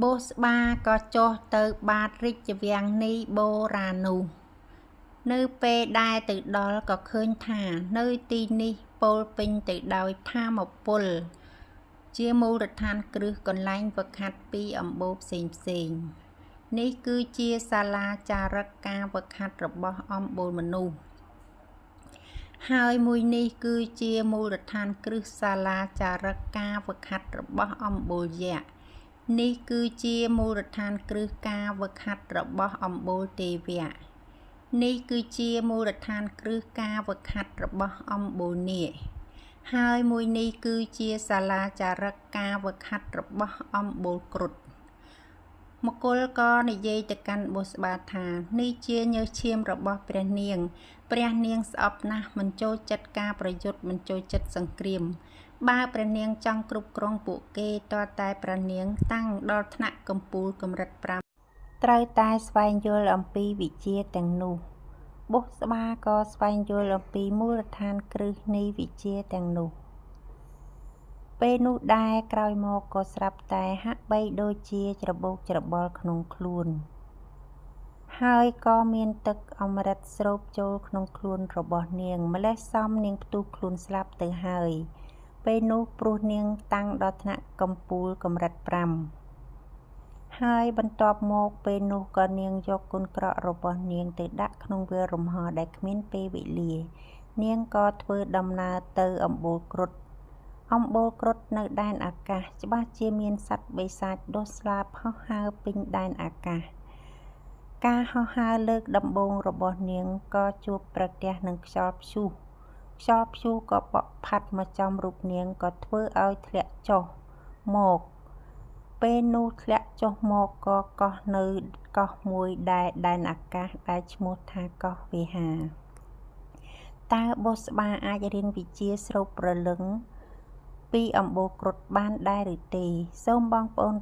បូស្បាក៏ចុះទៅបាតរាជវាំងនេះបូរាណនោះនៅពេលដែលទៅដល់ក៏ឃើញថានៅទីនេះពោលពេញទៅដោយថាមពលជាមូលដ្ឋានគ្រឹះកន្លែងវឹកហាត់ពីអំបូរផ្សេងនេះគឺជាសាលាចារឹកការវឹកហាត់របស់អំបូរមនុស្សហើយមួយនេះគឺជាមូលដ្ឋានគ្រឹះសាលាចារឹកការវឹកហាត់របស់អំបូរយក្សនេះគឺជាមូលដ្ឋានគ្រឹះការវឹកហាត់របស់អំបូរទេវៈនេះគឺជាមូលដ្ឋានគ្រឹះការវឹកហាត់របស់អំបូរនាគហើយមួយនេះគឺជាសាលាចារឹកការវឹកហាត់របស់អំបូរគ្រុឌមកុលក៏និយាយទៅកាន់បូស្បាថានេះជាញើសឈាមរបស់ព្រះនាងស្អប់ណាស់មិនចូលចិត្តការប្រយុទ្ធមិនចូលចិត្តសង្គ្រាមបើព្រះនាងចង់គ្រប់គ្រងពួកគេតើតែព្រះនាងតាំងដល់ថ្នាក់កំពូលកម្រិត5ត្រូវតែស្វែងយល់អំពីវិជ្ជាទាំងនោះបូស្បាក៏ស្វែងយល់អំពីមូលដ្ឋានគ្រឹះនៃវិជ្ជាទាំងនោះពេលនោះដែរក្រោយមកក៏ស្រាប់តែហាក់បីដូចជាច្របូកច្របល់ក្នុងខ្លួនហើយក៏មានទឹកអម្រឹតស្រូបចូលក្នុងខ្លួនរបស់នាងម្លេះសំនាងផ្ទុះខ្លួនស្លាប់ទៅហើយពេលនោះព្រោះនាងតាំងដល់ថ្នាក់កំពូលកម្រិត5ហើយបន្ទាប់មកពេលនោះក៏នាងយកគុនក្រក់របស់នាងទៅដាក់ក្នុងវាលរំហដែលគ្មានពេលវេលានាងក៏ធ្វើដំណើរទៅអំបូរគ្រុឌនៅដែនអាកាសច្បាស់ជាមានសត្វបិសាចដុះស្លាបហោះហើរពេញដែនអាកាសការហោះហើរលើកដំបូងរបស់នាងក៏ជួបប្រទះនឹងខ្យល់ព្យុះក៏បក់ផាត់មកចំរូបនាងក៏ធ្វើឲ្យធ្លាក់ចុះមកពេលនោះធ្លាក់ចុះមកក៏កោះនៅកោះមួយដែលដែនអាកាសដែលឈ្មោះថាកោះវិហារតើបូស្បាអាចរៀនវិជ្ជាស្រូបព្រលឹងពីអំបូរគ្រុឌបានដែរឬទេសូមបងប្អូន